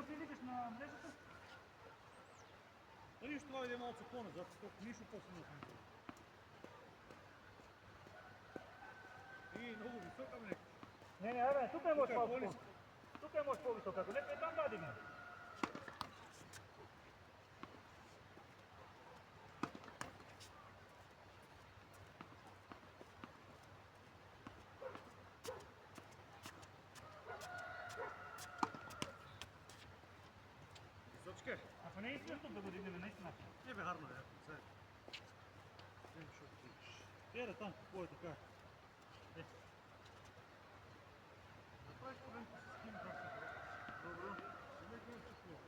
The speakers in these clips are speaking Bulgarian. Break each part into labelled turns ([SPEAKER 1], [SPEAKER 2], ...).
[SPEAKER 1] ти видиш на мрежата?
[SPEAKER 2] Да виж това иде малко клона, zato što нищо по-силно не бъде. И много висока ме нека.
[SPEAKER 1] Не, аре, тук е може по-високо. Тук е може по-високо, ако не там да дигне.
[SPEAKER 2] Височке?
[SPEAKER 1] Ако не е истина, тук да го дигнем наистина.
[SPEAKER 2] Не бе харно, бе. Ере там, кой е така? Направиш проблем с скин картата. Добро. Нека не се слова.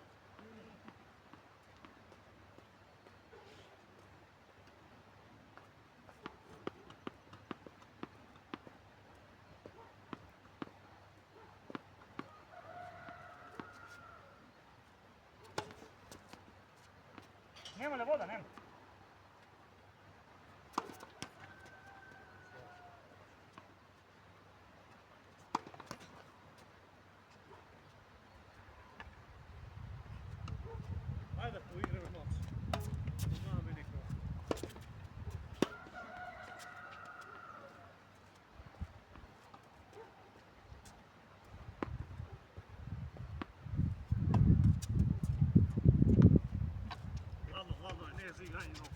[SPEAKER 1] Нема ли вода? Нема.
[SPEAKER 2] Ajde da poigramo malo. Znamo neko. Ладно, не е за игрanje много.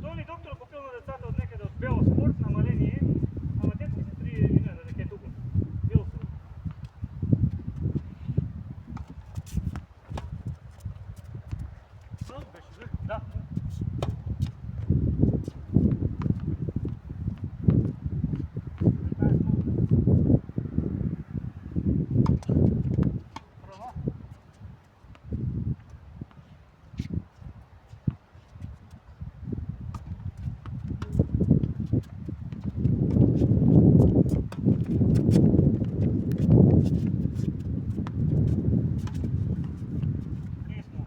[SPEAKER 2] Доли доктор купил на децата от некъде от Бел Спорт, намаление, ама детски се 3 лина на деке тук. Бил се. Само беше, бе?
[SPEAKER 1] Да. Nismo.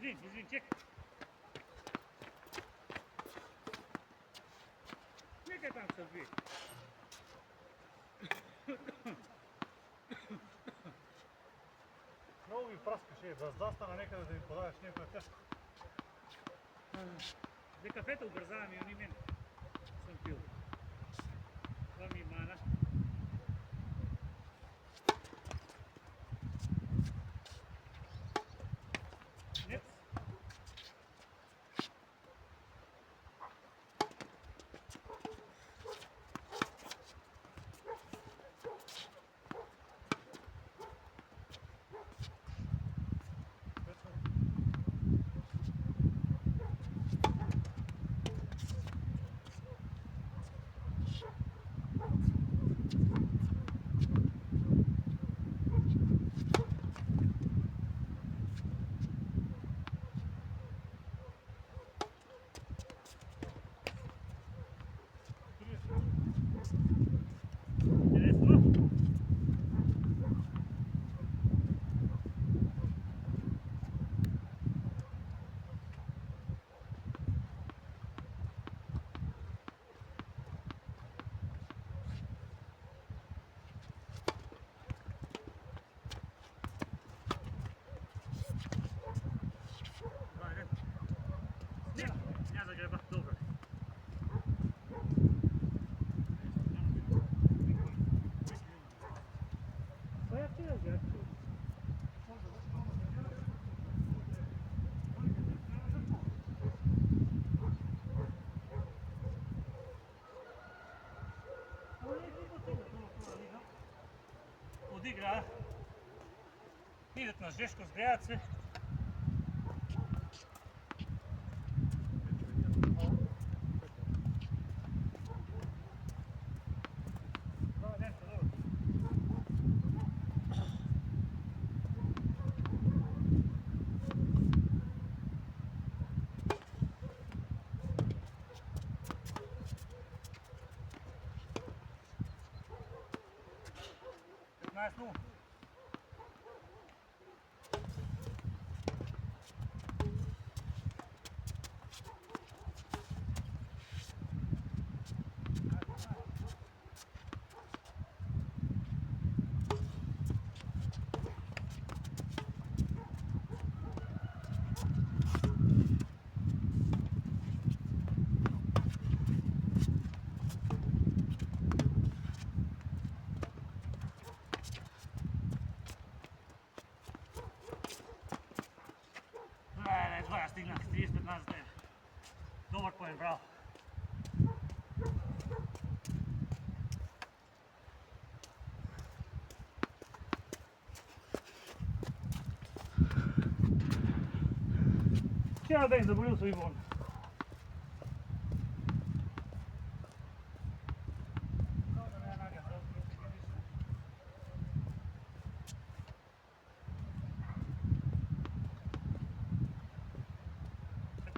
[SPEAKER 2] Извин, чекай. Чекай там се две.
[SPEAKER 1] Много ми праскаше, да застана некаде да ми подаваш некоја тешко.
[SPEAKER 2] За кафето убрзавам и они мен съм пил. Това ми мана. Нет. Интересно. Не загреба, добро. Па ја ти ја Одигра. Идат на Жешко, сгрејат се. Ну. Я стигнах 30-15 дена. Добар поен, браво. Цял ден заболил со Ивон.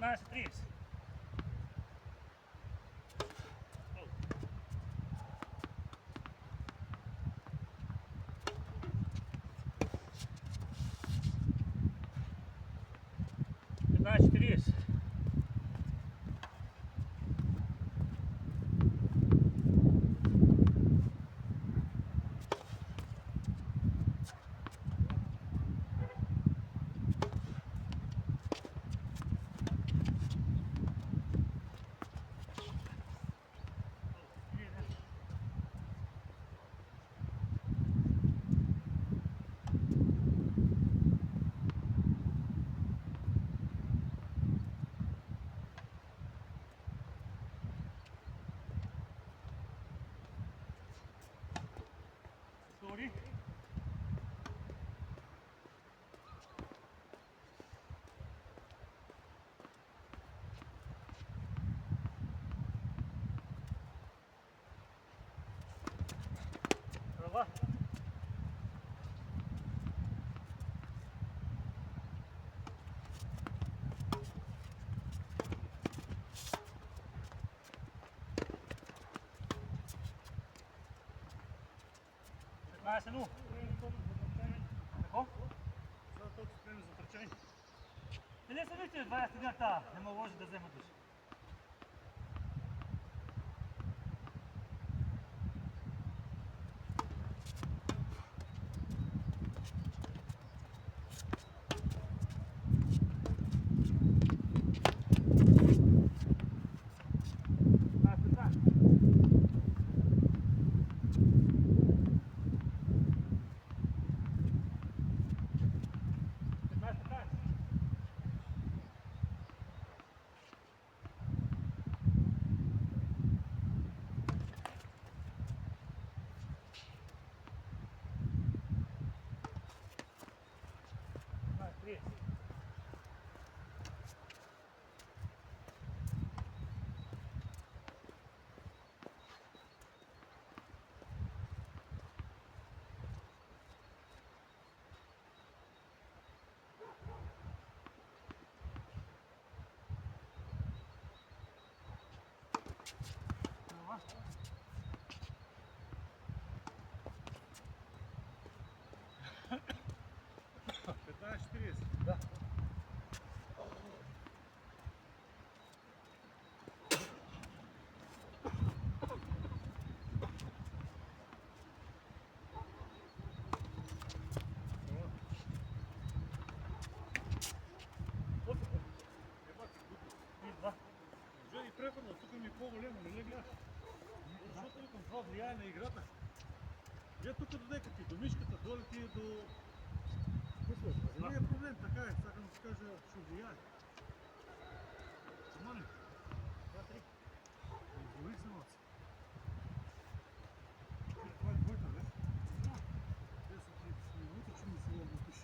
[SPEAKER 2] Nice 30. Nice 30. Sorry. Prova. 15-0. Како?
[SPEAKER 1] Сега толку спремни за трчање.
[SPEAKER 2] Не се вижте 20 минута, нема може да земат више.
[SPEAKER 1] Да. Уже и преходно, тук ми е по-големо, не ли гледаш? Защото викам, това влияе на играта. Вие тук додека ти до мишката, доле ти е до... Не е проблем, така е, сакам да кажа, ще влияе. Ама не. 2-3. Изволи се малце. Това е двойка, не? 10 минути, че ми се ломатиш.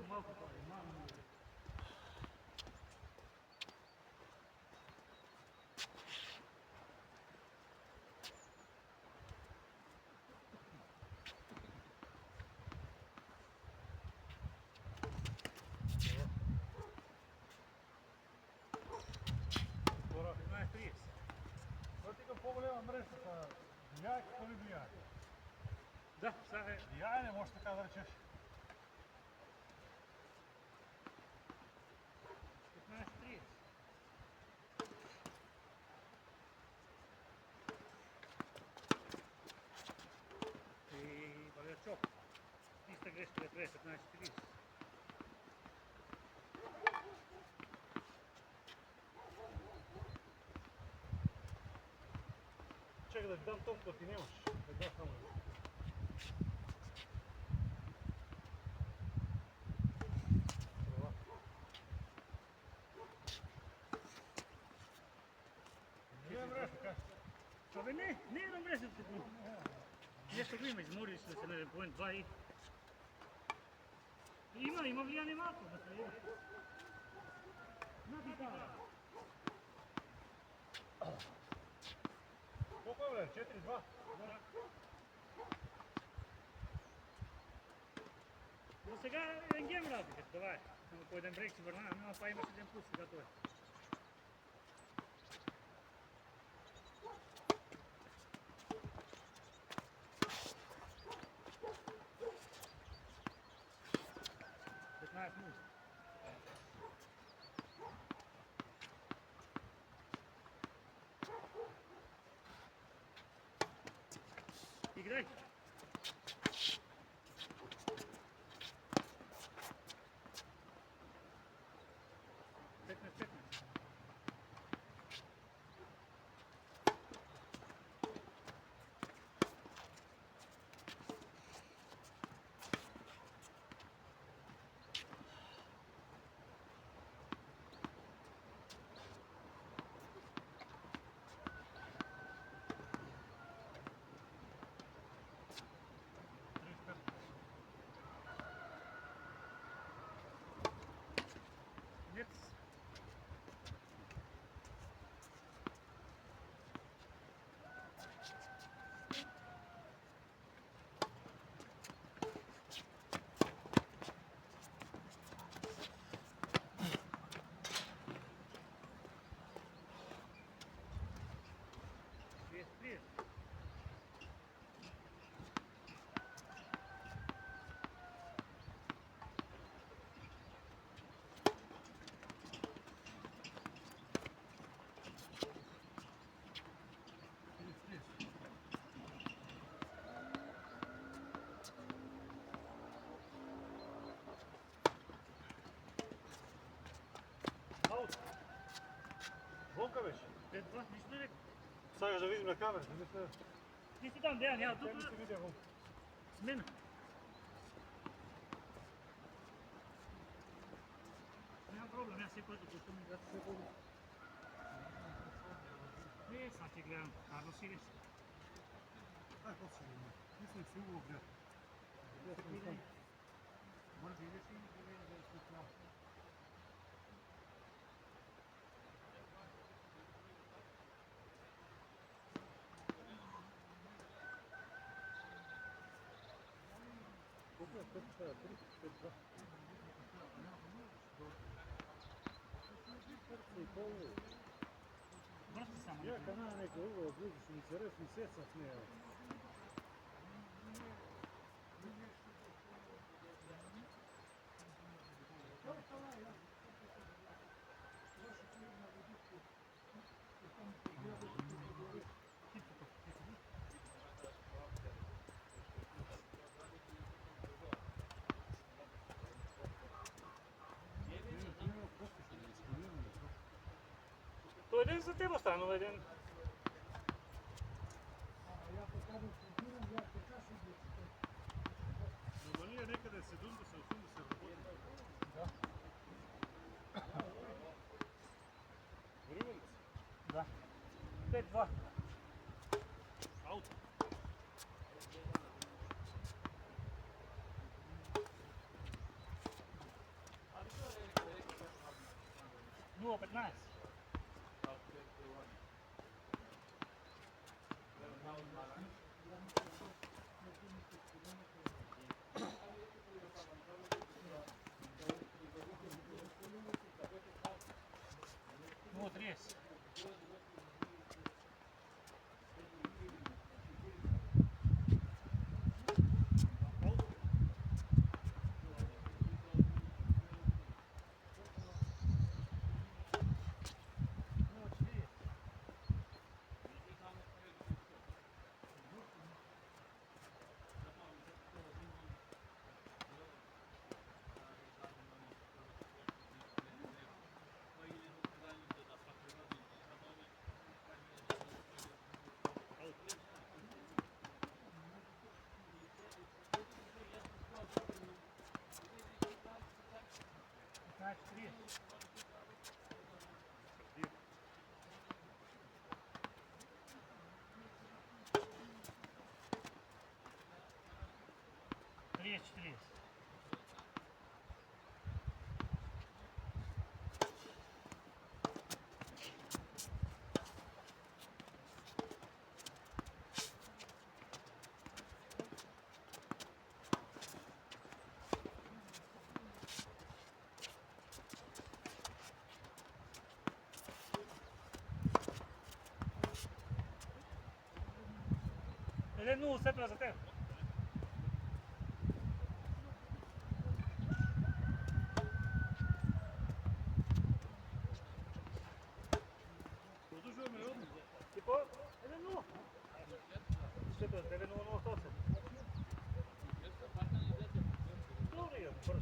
[SPEAKER 2] Малко по-малко.
[SPEAKER 1] Скоро 15-30. Това ти към по-голема мрежа, влияе какво ли влияе?
[SPEAKER 2] Да, сега е.
[SPEAKER 1] Влияе, не можеш така да речеш.
[SPEAKER 2] 15-30. И Балерчок. Иста грешка да прави 15-30.
[SPEAKER 1] Чакай да ти дам топка, ти нямаш. Да дам само.
[SPEAKER 2] Абе не е на мрежата. Нещо го има, изморили сме се на поент 2 и... Има влияние малко да се има. Нади да.
[SPEAKER 1] Колко е, бе? 4-2?
[SPEAKER 2] Да. Но сега един гейм разликата, това е. По един брейк си върна, но па имаш един плюс, сега това е. Играй! 5-2, нищо не рекам.
[SPEAKER 1] Сакаш да видим на камерата, мисля.
[SPEAKER 2] Ти си там, Деjan, ја
[SPEAKER 1] Те ми
[SPEAKER 2] тук
[SPEAKER 1] се видеа.
[SPEAKER 2] смена. Нема проблем, јас секој да пустам играта. Сад ќе гледам, Карлос Сирис.
[SPEAKER 1] Како си видим? Мислам си убаво гледам.
[SPEAKER 2] Може да идеш и да видиш да се справа.
[SPEAKER 1] Колко е 5-2?
[SPEAKER 2] Брзо само.
[SPEAKER 1] Ја канаа некој убаво близо, што ми се рес месеца с неја.
[SPEAKER 2] Тој еден за тебе останува еден.
[SPEAKER 1] Нормалија некаде 70-80 работи.
[SPEAKER 2] Да.
[SPEAKER 1] Верува ли си?
[SPEAKER 2] Да. 5-2.
[SPEAKER 1] Аут.
[SPEAKER 2] Нула 15. Нула 30. Тридцать 4. Еден 0 сетва за теб.
[SPEAKER 1] Продолжуваме одно.
[SPEAKER 2] Типо, 1-0. Сетва за тебе 0-0 8. Добре, ја, брзо.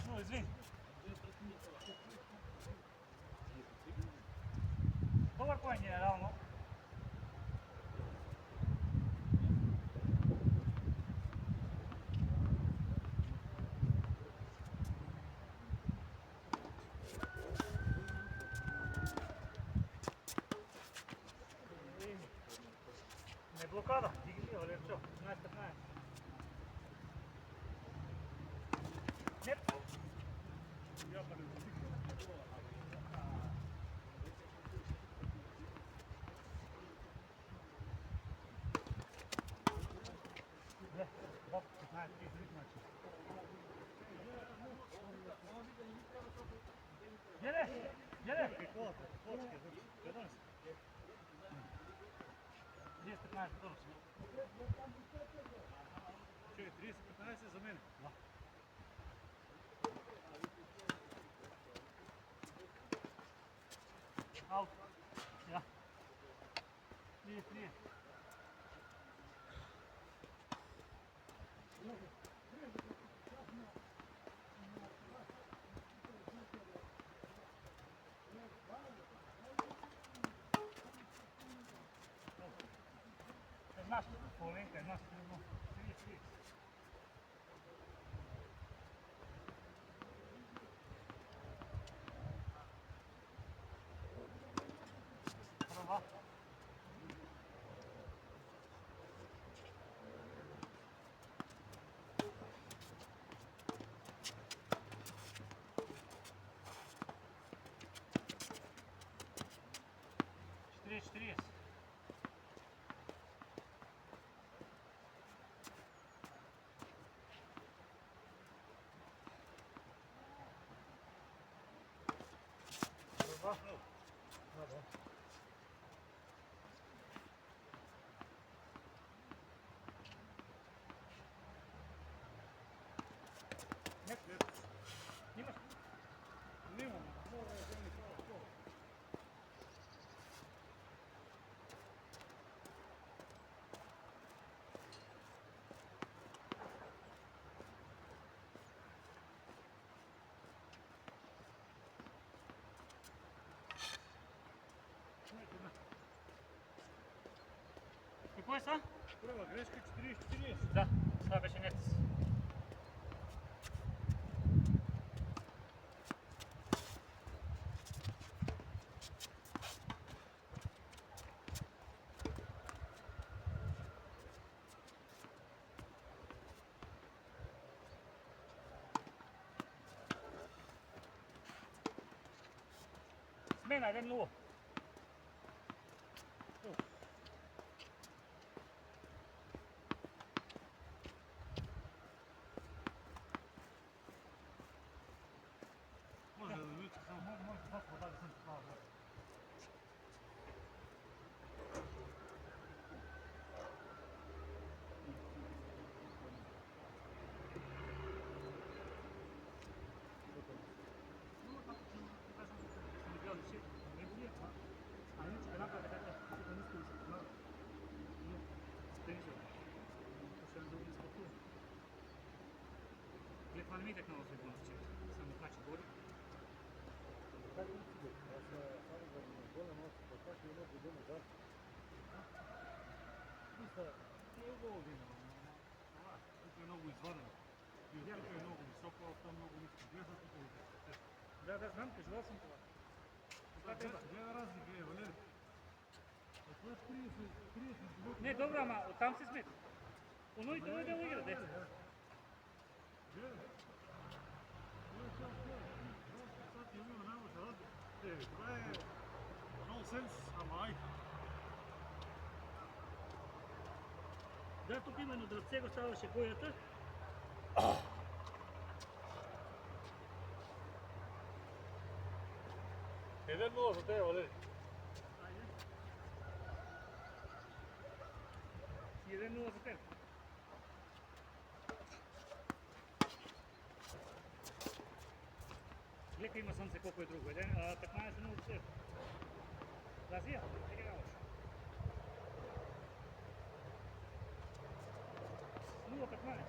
[SPEAKER 2] Ну, извини. Добар поен е, реално. Не блокада, дигни, Валерчо, 15-15. Не.
[SPEAKER 1] Ја па не достигнам.
[SPEAKER 2] Не, Боб, 15-3 значи. Једе!
[SPEAKER 1] Приколата, точки, 11.
[SPEAKER 2] 30-15 турс.
[SPEAKER 1] Чекай, 30-15 за мене.
[SPEAKER 2] Аут. Ja. 3-3. Znaš, polenka, znaš, 3-3. Prva. Četiri. Prva. Dobro. Nimaš?
[SPEAKER 1] Немам, мора да земе тоа.
[SPEAKER 2] Какво е са?
[SPEAKER 1] Прва грешка 40-40.
[SPEAKER 2] Да, това беше нет. Смена 1-0.
[SPEAKER 1] Може да видите само.
[SPEAKER 2] Може да се подаде съм това. Това не ми е така много светло, че съм качи гори.
[SPEAKER 1] Как не си го? Аз само да ми голям още така и едно година да. Мисля, не е много година, ама тук е много извадено. И от тук е много високо, а там много ниско. Гледа тук е.
[SPEAKER 2] Да, знам, кажувал съм това.
[SPEAKER 1] Гледа разлика е, Валери. А това е 30
[SPEAKER 2] Не, добро, ама оттам се смета. Оно и това е дело игра, де.
[SPEAKER 1] Гледа. Това е нонсенс, ама ай.
[SPEAKER 2] Да, тук именно до сега ставаше боята.
[SPEAKER 1] Еден нула за тебе, Валери.
[SPEAKER 2] Айде. 1-0 за теб. Лека има слънце, колко е друго. 15-0 за теб. Лазия, тега нямаш. 0-15.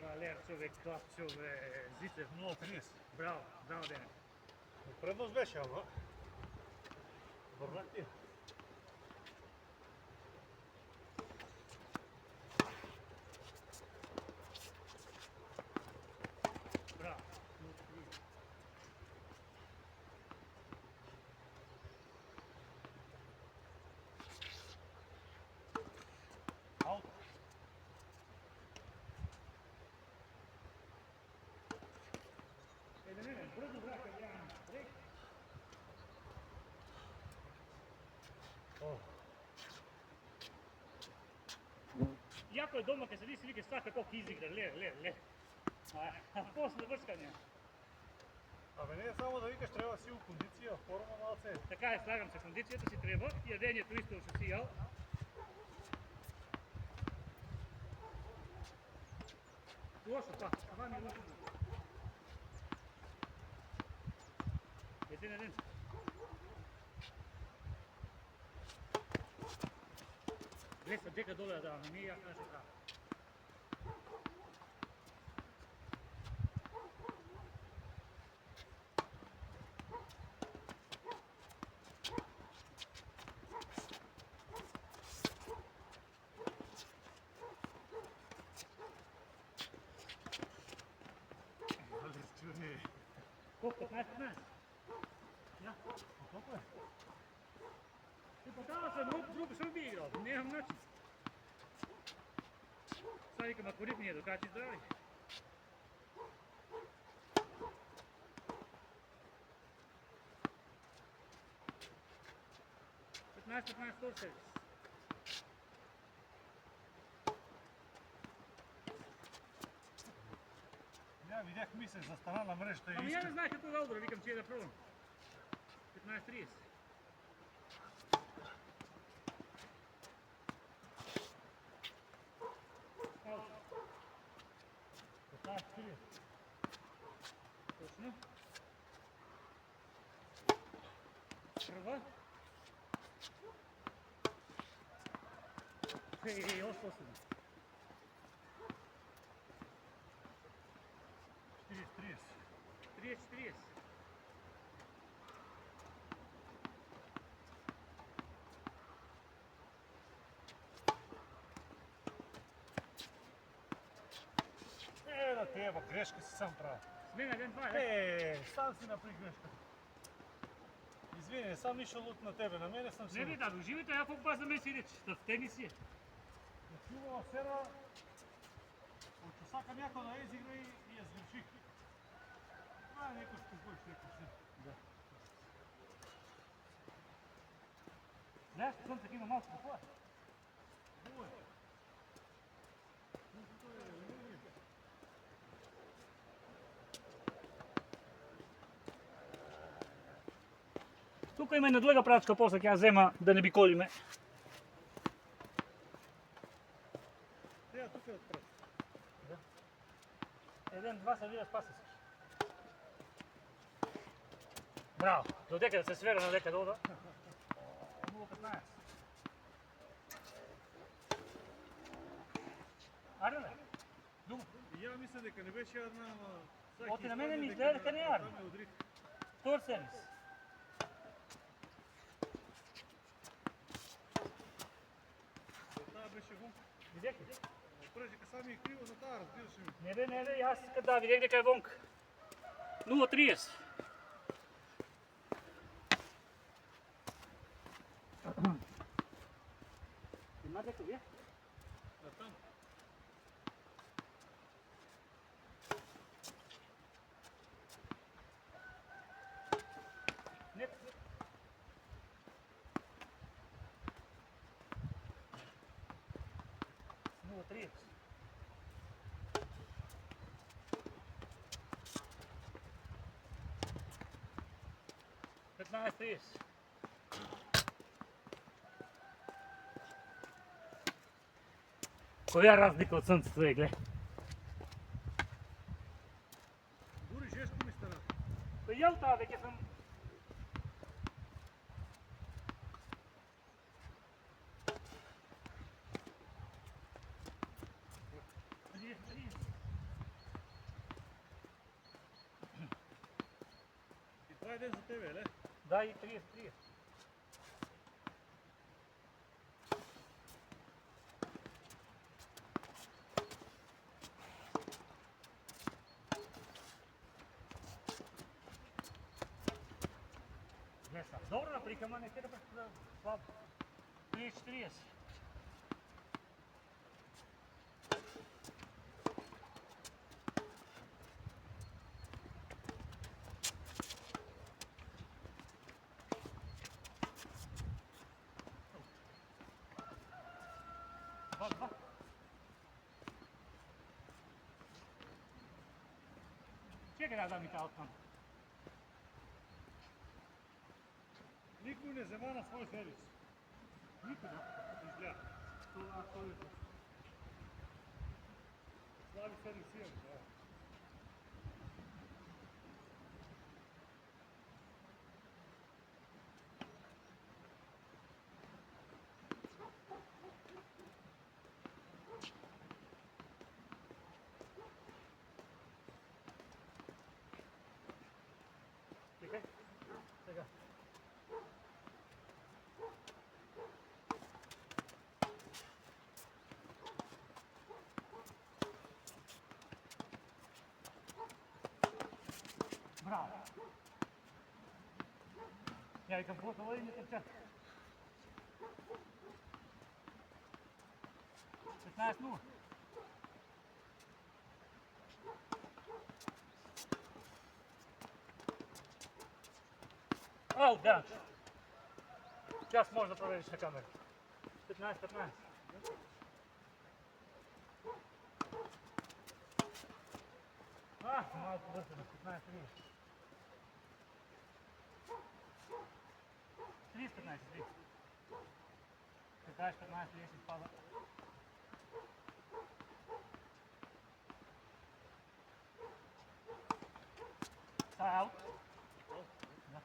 [SPEAKER 2] Валерчове, Клапчове,
[SPEAKER 1] Зитев 0-30.
[SPEAKER 2] браво, браво Дене.
[SPEAKER 1] Предност беше, ама. Върнах ти.
[SPEAKER 2] Браво.
[SPEAKER 1] Аут.
[SPEAKER 2] Не, бързо брака, Ян. Брек. Яко е дома, къде седи си вика, стака колко изигра, ле. А после върскания.
[SPEAKER 1] Абе не е само да викаш, треба си у кондиција, форма малце.
[SPEAKER 2] Така е, слагам се, кондицијата си треба, јадењето исто што си јал. Лошо, па, това ми е лошо. Един ден. $200 дека долара давам, не ми ја кажа така. Колко? 15? Ja.
[SPEAKER 1] Колко е?
[SPEAKER 2] Ти потава се, друг съм би играл, нямам начин. Сега викам, ако риб ми е докачи здрави. 15 стор сервис.
[SPEAKER 1] Ja видях мисля, застана на мрежата и
[SPEAKER 2] Ами ја не знаех како велдор, викам, че да пробам. 15:30. Точно. Прва. Ей, остал съм. 30.
[SPEAKER 1] Да теба, грешка си сам прави.
[SPEAKER 2] Смена ден 2,
[SPEAKER 1] Сам си направи грешка. Извини, сам нищо лут на тебе, на мене съм си.
[SPEAKER 2] Не ви дадох, живите, а колко база ме си реч, да стегни си.
[SPEAKER 1] Чувала сера, от часака някой да изигра и я сгреших. Това е некој што кој ще си.
[SPEAKER 2] Да. Знаеш, слънцето има малко какво е?
[SPEAKER 1] Хубаво е.
[SPEAKER 2] Тук има една друга прачка, после ќе ја зема да не би колиме.
[SPEAKER 1] Тук е отпред.
[SPEAKER 2] Еден, два се видя спаси се. Браво! Додека да се свера на дека да ода. 0,15. Аре бе? Дума.
[SPEAKER 1] И ја мисля дека не беше една, ама...
[SPEAKER 2] Оти на мене ми изгледа дека не е арма. Втор сервис.
[SPEAKER 1] Таа беше вонка.
[SPEAKER 2] Видех ли?
[SPEAKER 1] Прежека сами е криво за таа, разбираш ли?
[SPEAKER 2] Не бе, јас да видех дека е вонка. 0,30. Има дека вие?
[SPEAKER 1] Да, там.
[SPEAKER 2] Не. Ну, 30. Која разлика од сонцето е, гледа?
[SPEAKER 1] Дури жешко ми стана.
[SPEAKER 2] Па јел таа веќе сам...
[SPEAKER 1] И това е ден за тебе, ле?
[SPEAKER 2] Да, и 30. Добро наприка, ама не ќе да бъде слабо. 30-40. Два. Чекай да дам и таа оттам.
[SPEAKER 1] никой не взема на свой сервис. Никой изгледа.
[SPEAKER 2] Това е.
[SPEAKER 1] Слави сервис имам, да.
[SPEAKER 2] Чекай. Сега. Браво. Я викам, готово и не тъпча. 15-0. Ау, да. Сейчас можно проверить на камеру. 15-15. Малко бързо, 15-3. 30-15, 3. Така е 15-3 си спада. Са аут. Да.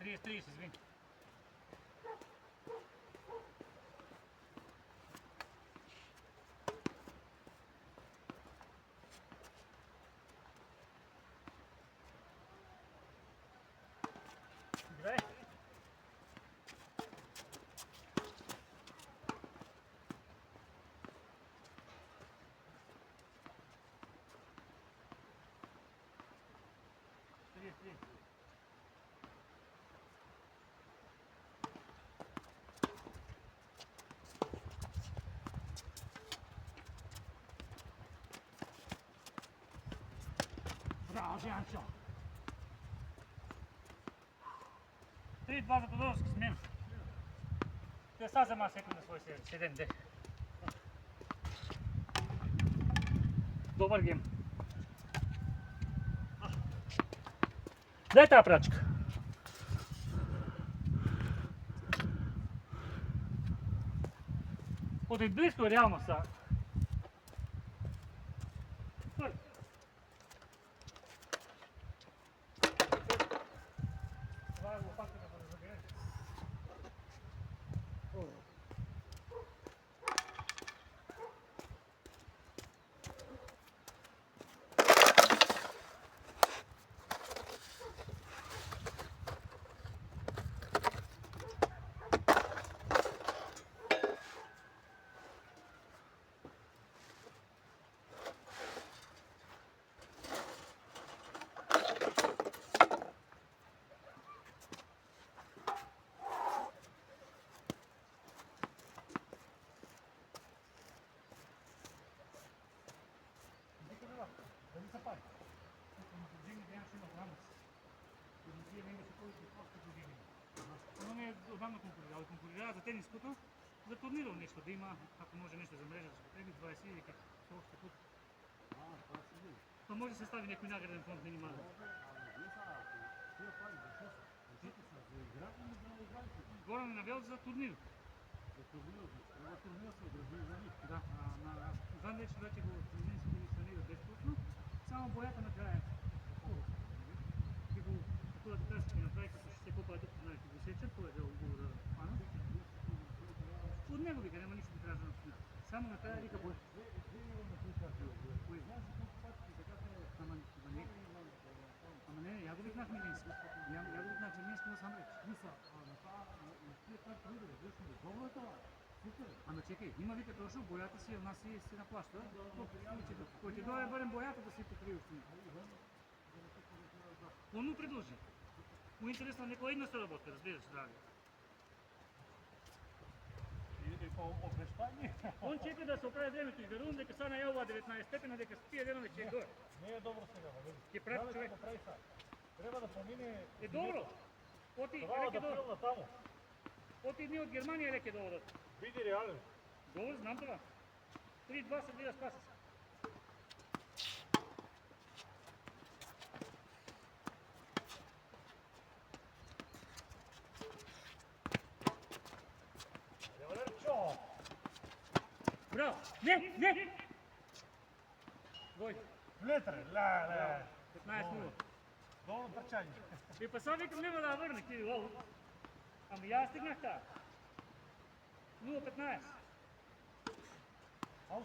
[SPEAKER 2] 30, извини. Добре. Браво, Жанчо! 3-2 за Тодоровски смен. Те са взема секунд на свой 7D. Добър гейм. Дай тази прачка. От близко реално са. Това е лопатката да забере. Дали са пари? Дигни нямаше има грамус. Тия не имаше повече просто да дигни. Но не е отдавна конкурирал. Конкурирава за тениското, за турнирал нещо, да има, ако може нещо за мрежа, да се потреби 20 или как още тут. То може да се стави някой награден фонд минимален. Горе на навел за турнир. Да, знам вече го инсталира безплатно, само боята накрая. Такова така се направи, като ще се купа дъпто, знаете, го сечат, това е дело да фана. От него вика, няма нищо да трябва да напомня. Само накрая вика бой. Ама не, я го викнах Милински. Я го викнах Милински, но сам реч. Ама чекай, има вика точно, боята си, у нас си наплаща. Кой ти дойде бъдем боята да си покрие община. Он му предложи. Му интересно некоя една се работа, разбираш, драги.
[SPEAKER 1] И по обещание.
[SPEAKER 2] Он чека да се оправи времето и верувам дека са на Елва 19 степена, дека спие дено дека е горе.
[SPEAKER 1] Не е добро сега, бе.
[SPEAKER 2] Ке прави човек.
[SPEAKER 1] Трябва да помине...
[SPEAKER 2] Е добро. Оти
[SPEAKER 1] Това
[SPEAKER 2] леке
[SPEAKER 1] да
[SPEAKER 2] долу.
[SPEAKER 1] прилна таму.
[SPEAKER 2] Оти дни от Германия леке долу.
[SPEAKER 1] Види реален.
[SPEAKER 2] Долу, знам това. 3-2 се гледа спаса се. Не! Вој,
[SPEAKER 1] Летре, ле.
[SPEAKER 2] 15-0.
[SPEAKER 1] Добро трчање.
[SPEAKER 2] И па сам викам нема да ја врне, ки ово. Ама јас стигнах таа. 0-15.
[SPEAKER 1] Ау,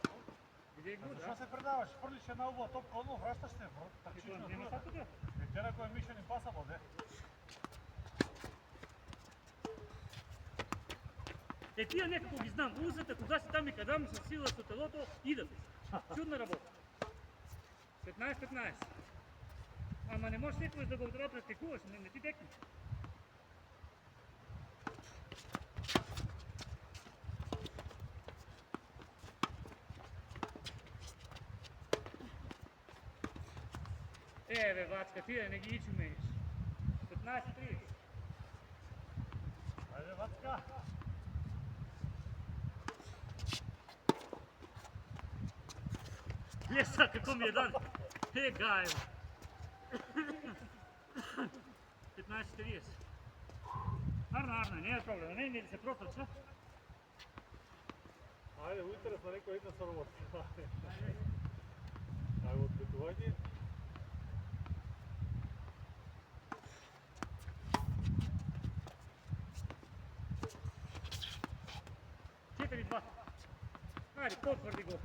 [SPEAKER 2] Видеј го,
[SPEAKER 1] што
[SPEAKER 2] да.
[SPEAKER 1] се предаваш? Фрлиш една убава топка, одно вращаш се, трчиш
[SPEAKER 2] Тоа
[SPEAKER 1] на
[SPEAKER 2] нема
[SPEAKER 1] друга.
[SPEAKER 2] сака тоа.
[SPEAKER 1] Тера кој Mission Impossible,
[SPEAKER 2] Тие некако ги знам, узете кога си там и кадам со сила со телото, идат. Чудна работа. 15-15. Ама не можеш секојаш да го практикуваш, не ти текне. Еве, Вацка, тие не ги ичу мениш. 15-30.
[SPEAKER 1] Ајде, Вацка.
[SPEAKER 2] Леса, како ми е дан. Гајо. 15-30. Арна, не е проблем, не се протрча.
[SPEAKER 1] Ајде, уитерес на некој една со работа. Ајде, отпитување.
[SPEAKER 2] Ајде, потврди го.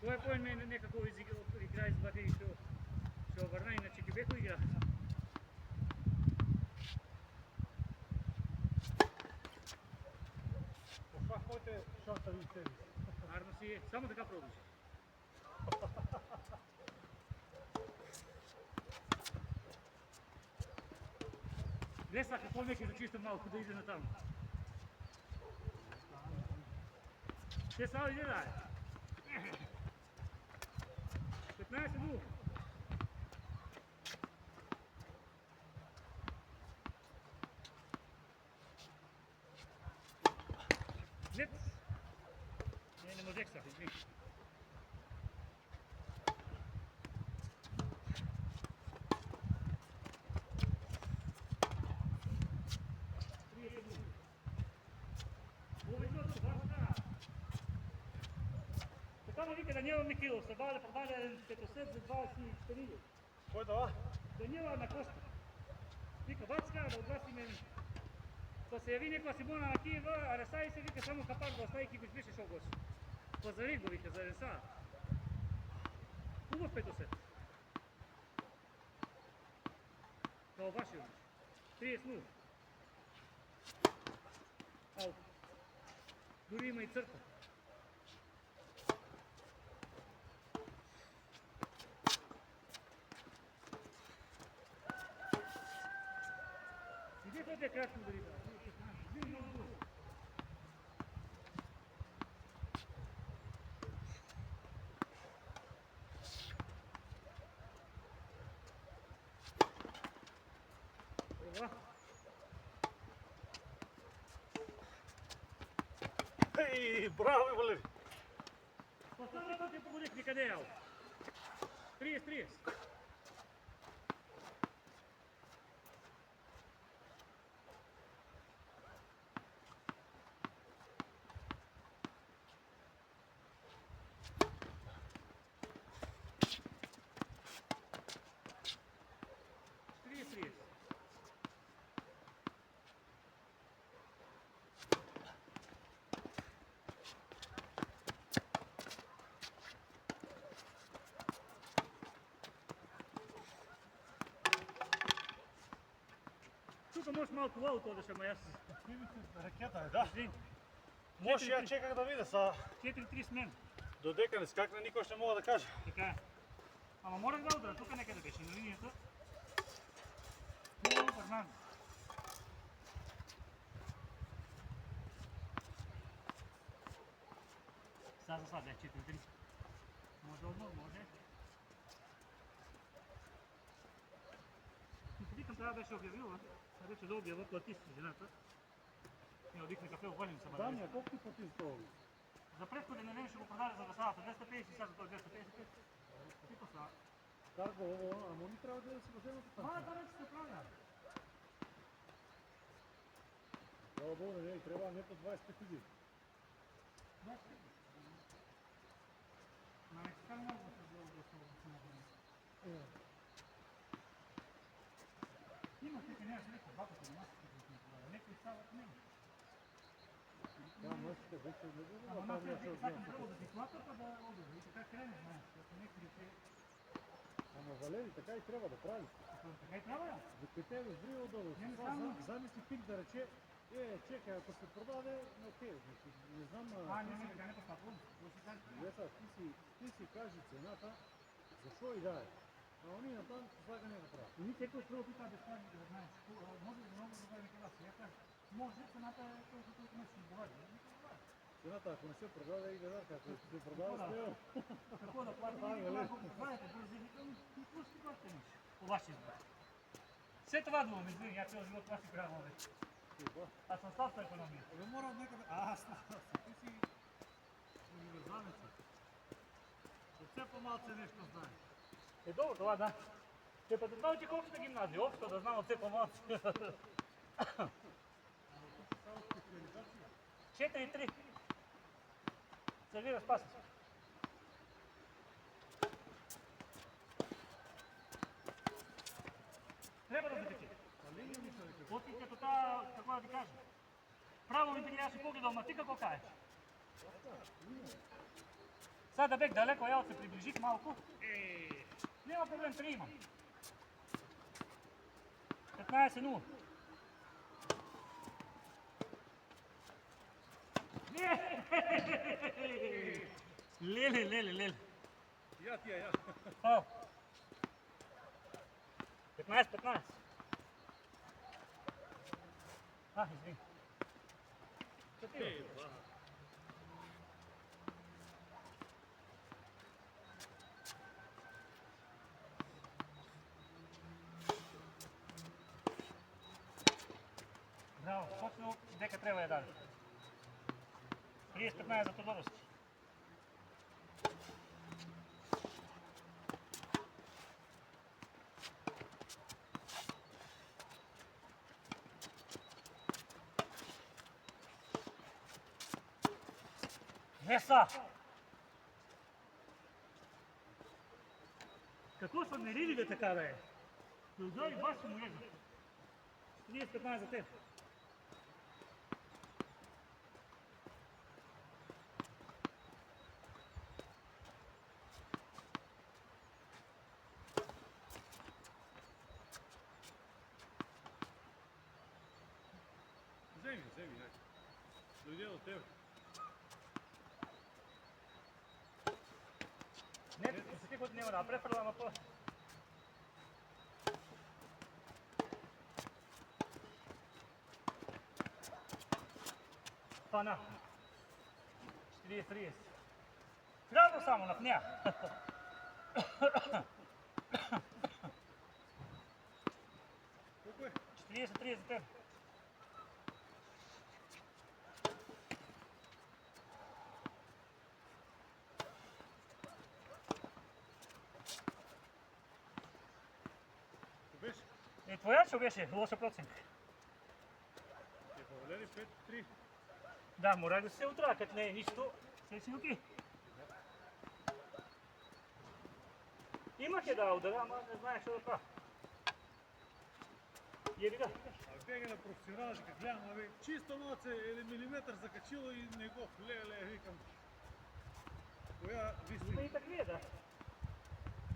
[SPEAKER 2] Тоа е поен мене некако игра избаде и што врна, иначе ќе беко игра.
[SPEAKER 1] Пошахвајте шорта ви сервис.
[SPEAKER 2] Арно си е, само така продолжи. Леса, како веќе да чисто малку да иде натаму. Ќе само иде да е. 15-0. Нет. Не можех са, извини. Вика Даниела Михайлов, се бавя продаде като сет за 24.
[SPEAKER 1] Кој това?
[SPEAKER 2] Даниела на Коста. Вика, Вацка, да отгласи мен. Ko se javi neko Simona na Kijeva, a Resaj se vika samo kapar da ostaje ki го изпишеш огош. Позови го вика за Реса. Убав 5-7. Као ваши умиш. 30-0. Аут. Дори има и црта. Иди ходи кратко дори да.
[SPEAKER 1] Ей, браво, Валери!
[SPEAKER 2] Поставя пътя погодих никъде ял. 30-30. Тук можеш малко лаут одеш, ама јас...
[SPEAKER 1] Ракета е, да.
[SPEAKER 2] Извини.
[SPEAKER 1] Може ја чеках да видя са...
[SPEAKER 2] 4-3 с мен.
[SPEAKER 1] Додека не скакне, никош не мога да кажа.
[SPEAKER 2] Така е. Ама морах да удра, тука некаде беше на линијата. Хубаво, Фернандо. Сега за сега, 4-3. Може одно, може. Викам, трябва беше објавила. Вече да објава платисти жената. Ние одихме кафе, увалим се.
[SPEAKER 1] Дамија, колко ти платиш тоа?
[SPEAKER 2] За предходен не ще го продаде за весалата 250 и сега за тоа 255. И посла.
[SPEAKER 1] Дарго, ама ни трябва да се воземат там.
[SPEAKER 2] Да вече се правя.
[SPEAKER 1] Слава Богу, не треба не по 25 години.
[SPEAKER 2] Ма не така много се било да се направи. Има тека нямаше нека бабата на масите да се направи. Некои стават него.
[SPEAKER 1] Да, масите вече не го
[SPEAKER 2] Ама нас е сакам прво да си плата, па да одеме. И така крене, знаеш. Ако некои се...
[SPEAKER 1] Ама Валери, така и треба да прави.
[SPEAKER 2] Така и трябва,
[SPEAKER 1] За пете добри отдолу. Замисли пик да рече, чекай, ако се продаде, окей, не знам...
[SPEAKER 2] не, така не постапвам.
[SPEAKER 1] Леса, ти си кажи цената, защо и да е. А они натам слагане да правят.
[SPEAKER 2] И секој прво пита да стане да знаеш. Може да много да бъде некада се. Ја кажа, може цената е тоа што не се говори.
[SPEAKER 1] Цената, ако не се продаде, и да ако се продава, стоя.
[SPEAKER 2] Како да платим, и така колко правите, бързи викам, и какво ще платите нещо? По ваш избор. Все това думам, извини, ја цел живот това си правям вече. Аз съм стал с економия.
[SPEAKER 1] Абе морам некъде... ти си универзалница. От все по-малце нещо знаеш.
[SPEAKER 2] Е добро това, да. Те па да знам ти колко сме гимназии, общо да знам от все по-малце. 4-3. Сервира спаса. Треба да закачи. Оти като та, какво да ти кажа? Право ми гледаше погледал, ма ти какво кажеш? Сега да бех далеко, я се приближих малко. Няма проблем, 3 имам. 15-0. Леле.
[SPEAKER 1] Я.
[SPEAKER 2] Фал. 15-15. Извини. Браво, точно дека треба ја даде. 30-15 за Тодоровски. Еса! Какво са мерили бе така да е? Дойдой баш му еза. 30-15 за теб.
[SPEAKER 1] Вземи. Дойде от теб.
[SPEAKER 2] Не, ти който няма да префърля на това. Пана. 40-30. Трябва само на пня.
[SPEAKER 1] Колко е?
[SPEAKER 2] 40-30 за теб. Твоя че беше лоша проценка.
[SPEAKER 1] Валери 5-3.
[SPEAKER 2] Да, мора да се утра, като не е нищо, се си окей. Имах да удара, ама не знаех що да правя. Еби да.
[SPEAKER 1] Бега на професионална, като гледам, чисто малце или милиметър закачило и не го, викам. Коя висти?
[SPEAKER 2] Има и таквие, да.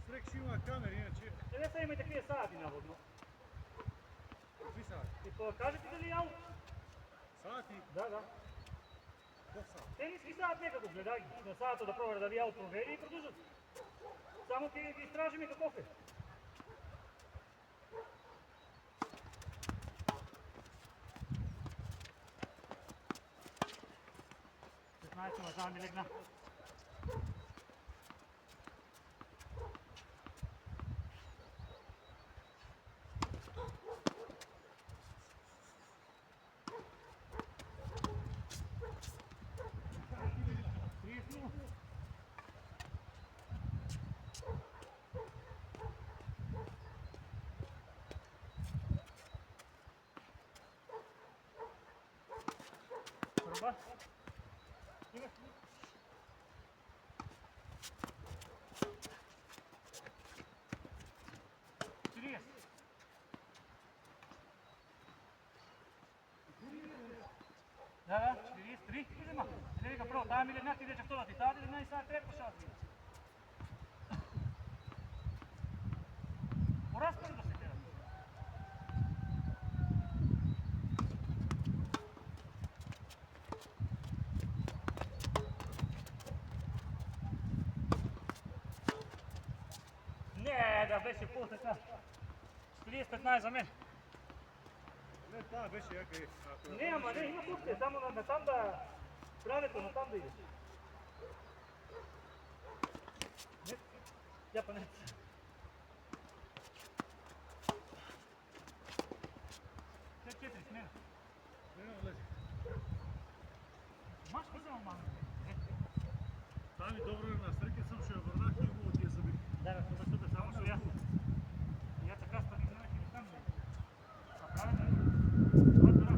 [SPEAKER 1] Срек ще има камери, иначе...
[SPEAKER 2] Не са има и таквие саати наводно.
[SPEAKER 1] Какви саати?
[SPEAKER 2] И то кажете дали ял?
[SPEAKER 1] Саати?
[SPEAKER 2] Да.
[SPEAKER 1] Ков саат?
[SPEAKER 2] Тениски саат некако, гледай ги. На саата да проверя дали ял провери и продължат. Само ти ги изтражим каков е. Маза ми легна. вика прво, таа ми легна, ти рече втора ти таа, легна и сега трепко шас била. Пораспали да се тера. Не, да беше по-така. 40-15 за мен.
[SPEAKER 1] Не, таа беше јака е.
[SPEAKER 2] Не, ама не, има пуште, само на там да... Правето на там да идеш. Не, ја па не. Се 4 смена.
[SPEAKER 1] Не, лежи.
[SPEAKER 2] Маш ка само маме.
[SPEAKER 1] Таа ми добро на среќа сам што ја врнах и убаво ти ја забив.
[SPEAKER 2] Да, супер, само што ја. Ја така стани знаеш и там да. А правето знаеш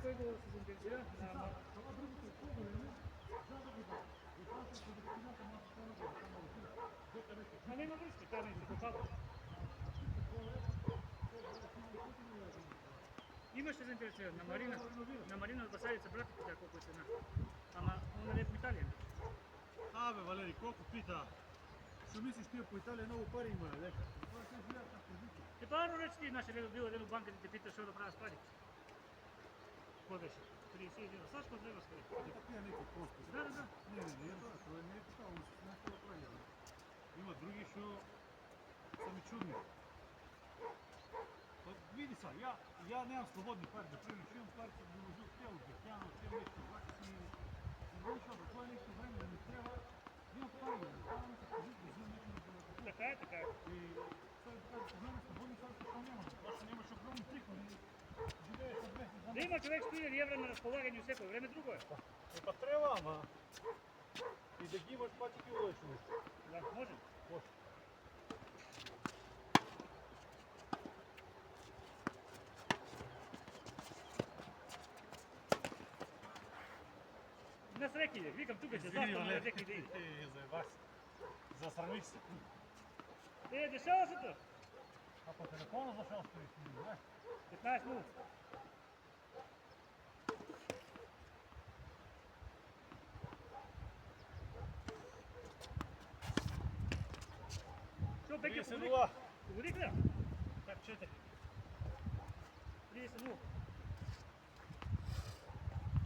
[SPEAKER 2] кој го се заинтересира? Ма нема врски, таа не се покажа. Имаше заинтересиран на Марина од Басарица брати пита колку е цена. Ама она не е по Италија.
[SPEAKER 1] Абе, Валери, колку пита? Што мислиш тие по Италија многу пари имаат, дека?
[SPEAKER 2] Те парно речи ти, наше лело било едно банка да те пита што да правиш пари. Кој беше? 30.000, Сашко треба скари.
[SPEAKER 1] Дека тие неки просто.
[SPEAKER 2] Да.
[SPEAKER 1] Не, тоа не е така, нешто да прави. Има други што се ми чудни. Види са, ја немам слободни пари, да пример, што имам пари, да ми ужил тело, гетјано, тело нешто, вака си... Знаеш што, тоа е нешто време да ми треба, имам пари, да ставам се позит, да взимам нешто да го...
[SPEAKER 2] Така е.
[SPEAKER 1] И тоа е така, да време слободни пари, што нема, тоа што немаш огромни приходи, живееш од месец за
[SPEAKER 2] Да има човек 1000 евра на располагање секој време, друго е.
[SPEAKER 1] Па треба, ама... И да ги имаш, па ти ги уложиш нешто.
[SPEAKER 2] Да, може.
[SPEAKER 1] Може.
[SPEAKER 2] На среќи иде, викам тука ќе заставам на среќи да иде.
[SPEAKER 1] Заебаш. Засрамиш се.
[SPEAKER 2] Дешава се тоа.
[SPEAKER 1] А по телефону зашо стоиш ти, не?
[SPEAKER 2] 15 минути. Што беќе
[SPEAKER 1] 30-0.
[SPEAKER 2] Погодих ли?
[SPEAKER 1] Так 4.
[SPEAKER 2] 30-0.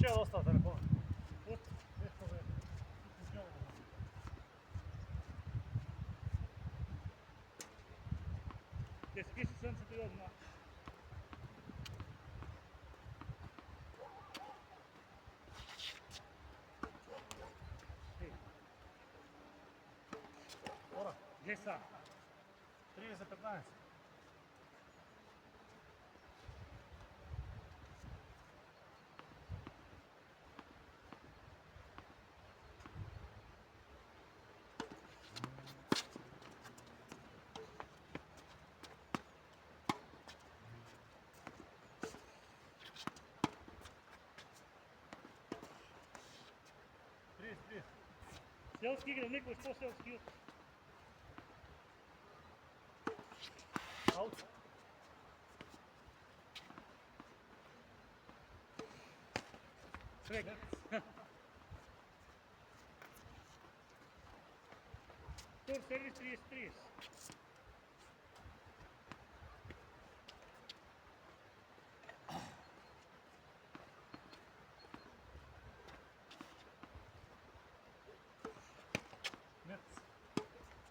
[SPEAKER 1] Че да остава телефон?
[SPEAKER 2] Вот.
[SPEAKER 1] Нешто бе.
[SPEAKER 2] Ќе се киси сонцето и одма.
[SPEAKER 1] Ора.
[SPEAKER 2] Глеј са.
[SPEAKER 1] 30-15.
[SPEAKER 2] Селски игра, некој по-селски од...
[SPEAKER 1] Аут.
[SPEAKER 2] Свек. сервис 30-30.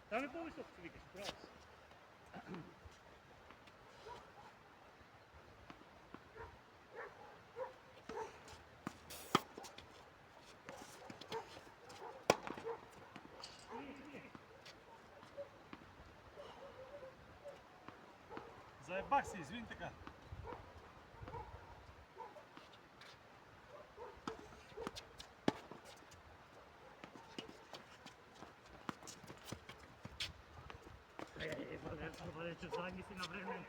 [SPEAKER 2] Там е по-високо, че викаш, право си.
[SPEAKER 1] Заебах се, извини така.
[SPEAKER 2] Бъде, че задни си на време.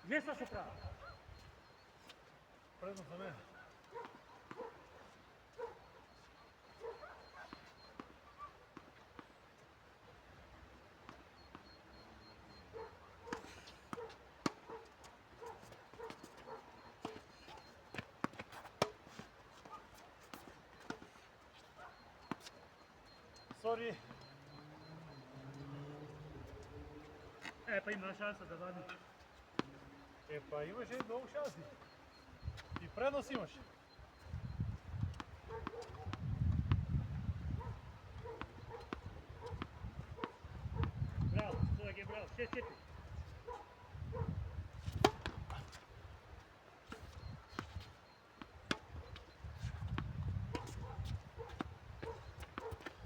[SPEAKER 2] Gdje sad se pravi?
[SPEAKER 1] Предно за мен. Сори.
[SPEAKER 2] Па има шанса да вади.
[SPEAKER 1] Па имаше много шанси. И предност имаше.
[SPEAKER 2] Браво, това е браво. 6-4.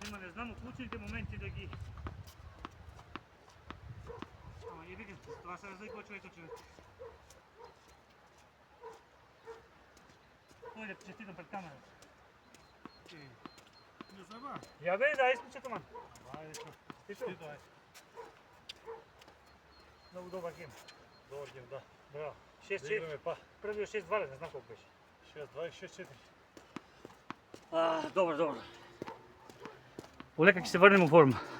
[SPEAKER 2] Има, не знам, отлучените моменти да ги... Ама и видим, това се разликва човека човек. Той да честитам пред камерата.
[SPEAKER 1] Не забав.
[SPEAKER 2] Я бе, да, изключето ман.
[SPEAKER 1] Айде, чо.
[SPEAKER 2] Стито.
[SPEAKER 1] Айде.
[SPEAKER 2] Много добър гейм.
[SPEAKER 1] Добър гейм, да.
[SPEAKER 2] Браво.
[SPEAKER 1] Да
[SPEAKER 2] 6-4.
[SPEAKER 1] играме па.
[SPEAKER 2] Првиот 6-2, не знам колко беше.
[SPEAKER 1] 6-2 и 6-4.
[SPEAKER 2] Добро, добро. Полека ќе се върнем у форма.